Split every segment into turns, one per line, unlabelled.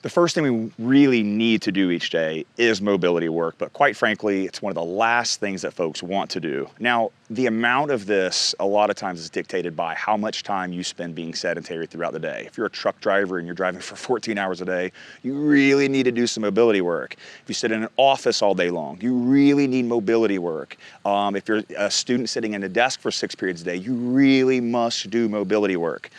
The first thing we really need to do each day is mobility work, but quite frankly, it's one of the last things that folks want to do. Now, the amount of this a lot of times is dictated by how much time you spend being sedentary throughout the day. If you're a truck driver and you're driving for 14 hours a day, you really need to do some mobility work. If you sit in an office all day long, you really need mobility work. If you're a student sitting in a desk for 6 periods a day, you really must do mobility work.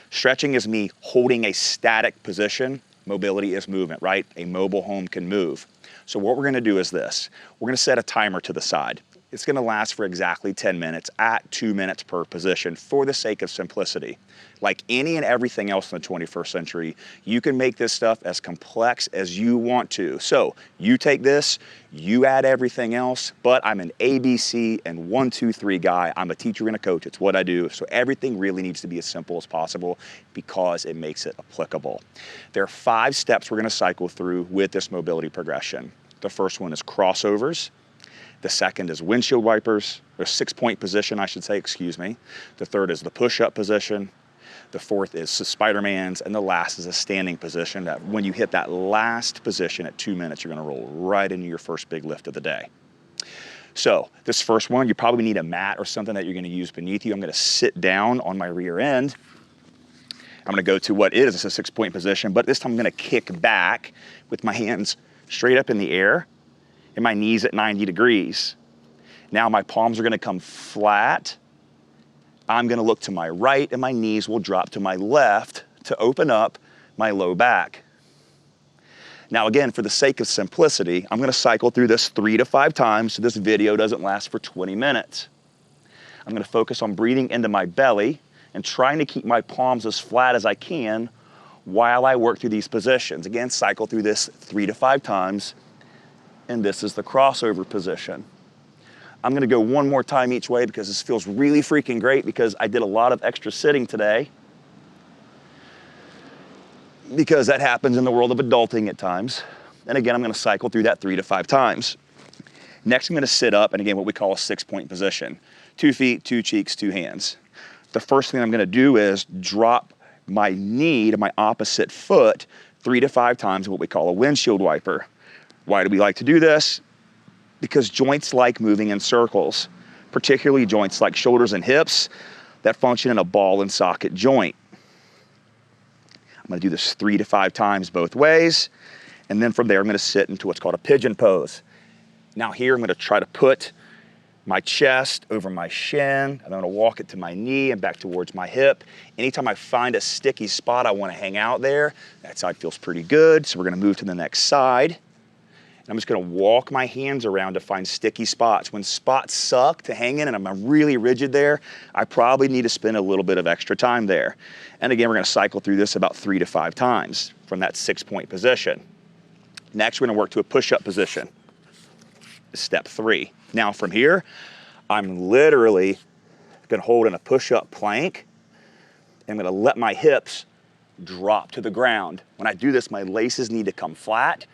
Stretching is me holding a static position. Mobility is movement, right? A mobile home can move. So what we're gonna do is this. We're gonna set a timer to the side. It's gonna last for exactly 10 minutes at 2 minutes per position for the sake of simplicity. Like any and everything else in the 21st century, you can make this stuff as complex as you want to. So you take this, you add everything else, but I'm an ABC and 1, 2, 3 guy. I'm a teacher and a coach. It's what I do. So everything really needs to be as simple as possible because it makes it applicable. There are 5 steps we're gonna cycle through with this mobility progression. The first one is crossovers. The second is windshield wipers, or 6-point position, I should say, excuse me. The third is the push-up position. The fourth is Spider-Man's, and the last is a standing position that when you hit that last position at 2 minutes, you're gonna roll right into your first big lift of the day. So this first one, you probably need a mat or something that you're gonna use beneath you. I'm gonna sit down on my rear end. I'm gonna go to what is a 6-point position, but this time I'm gonna kick back with my hands straight up in the air and my knees at 90 degrees. Now my palms are gonna come flat. I'm gonna look to my right and my knees will drop to my left to open up my low back. Now again, for the sake of simplicity, I'm gonna cycle through this 3 to 5 times so this video doesn't last for 20 minutes. I'm gonna focus on breathing into my belly and trying to keep my palms as flat as I can while I work through these positions. Again, cycle through this 3 to 5 times, and this is the crossover position. I'm gonna go one more time each way because this feels really freaking great because I did a lot of extra sitting today. Because that happens in the world of adulting at times. And again, I'm gonna cycle through that 3 to 5 times. Next, I'm gonna sit up, and again, what we call a 6-point position. 2 feet, 2 cheeks, 2 hands. The first thing I'm gonna do is drop my knee to my opposite foot 3 to 5 times, what we call a windshield wiper. Why do we like to do this? Because joints like moving in circles, particularly joints like shoulders and hips that function in a ball and socket joint. I'm gonna do this 3 to 5 times both ways, and then from there I'm gonna sit into what's called a pigeon pose. Now here I'm gonna try to put my chest over my shin, and I'm gonna walk it to my knee and back towards my hip. Anytime I find a sticky spot I wanna hang out there, that side feels pretty good, so we're gonna move to the next side. And I'm just gonna walk my hands around to find sticky spots. When spots suck to hang in and I'm really rigid there, I probably need to spend a little bit of extra time there. And again, we're gonna cycle through this about 3 to 5 times from that 6-point position. Next, we're gonna work to a push-up position. Step 3. Now from here, I'm literally gonna hold in a push-up plank. I'm gonna let my hips drop to the ground. When I do this, my laces need to come flat.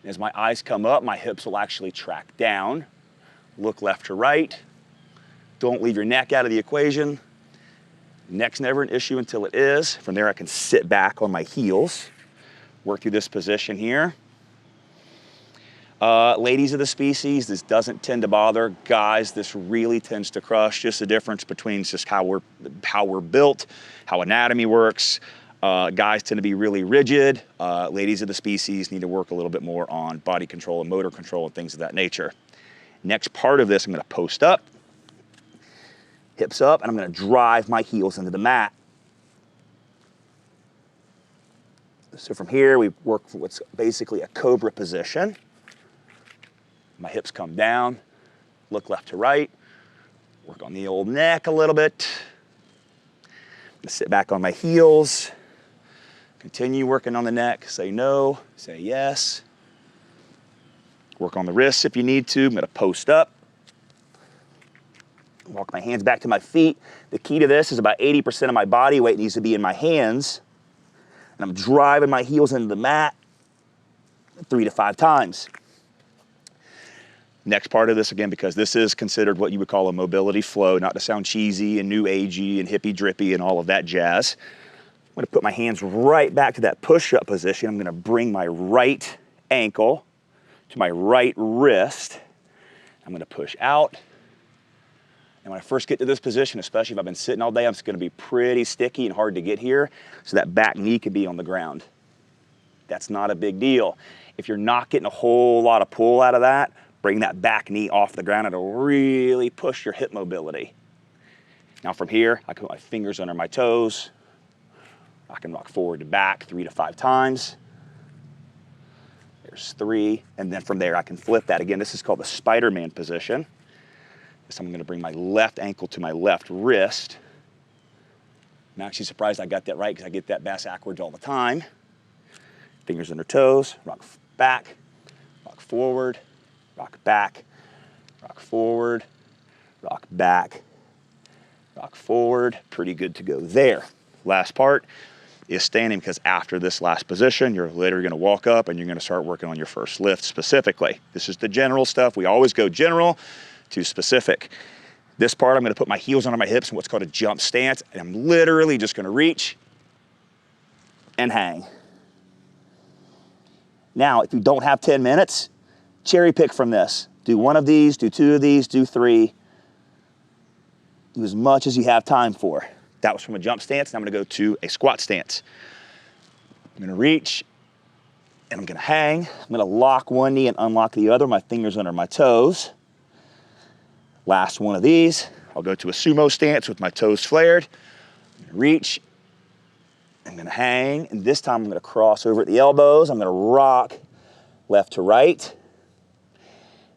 And as my eyes come up, my hips will actually track down. Look left to right. Don't leave your neck out of the equation. Neck's never an issue until it is. From there, I can sit back on my heels, work through this position here. Ladies of the species, this doesn't tend to bother. Guys, this really tends to crush. Just the difference between just how we're built, how anatomy works. Guys tend to be really rigid. Ladies of the species need to work a little bit more on body control and motor control and things of that nature. Next part of this, I'm gonna post up, hips up, and I'm gonna drive my heels into the mat. So from here, we work for what's basically a cobra position. My hips come down, look left to right, work on the old neck a little bit. Sit back on my heels. Continue working on the neck. Say no, say yes. Work on the wrists if you need to. I'm gonna post up. Walk my hands back to my feet. The key to this is about 80% of my body weight needs to be in my hands. And I'm driving my heels into the mat 3 to 5 times. Next part of this, again, because this is considered what you would call a mobility flow, not to sound cheesy and new agey and hippie drippy and all of that jazz. gonna put my hands right back to that push-up position. I'm gonna bring my right ankle to my right wrist. I'm gonna push out. And when I first get to this position, especially if I've been sitting all day, I'm just gonna be pretty sticky and hard to get here, so that back knee could be on the ground. That's not a big deal. If you're not getting a whole lot of pull out of that, bring that back knee off the ground. It'll really push your hip mobility. Now from here, I can put my fingers under my toes. I can rock forward to back 3 to 5 times. There's 3, and then from there I can flip that. Again, this is called the Spider-Man position. So I'm gonna bring my left ankle to my left wrist. I'm actually surprised I got that right because I get that backwards all the time. Fingers under toes, rock back, rock forward, rock back, rock forward, rock back, rock forward. Pretty good to go there. Last part is standing, because after this last position, you're literally gonna walk up and you're gonna start working on your first lift specifically. This is the general stuff. We always go general to specific. This part, I'm gonna put my heels under my hips in what's called a jump stance, and I'm literally just gonna reach and hang. Now, if you don't have 10 minutes, cherry pick from this. Do 1 of these, do 2 of these, do 3. Do as much as you have time for. That was from a jump stance, and I'm gonna go to a squat stance. I'm gonna reach, and I'm gonna hang. I'm gonna lock one knee and unlock the other, my fingers under my toes. Last one of these, I'll go to a sumo stance with my toes flared. I'm gonna reach, I'm gonna hang, and this time I'm gonna cross over at the elbows. I'm gonna rock left to right.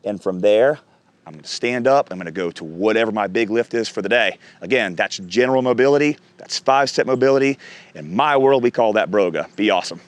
And from there, I'm gonna stand up. I'm gonna go to whatever my big lift is for the day. Again, that's general mobility. That's 5-step mobility. In my world, we call that broga. Be awesome.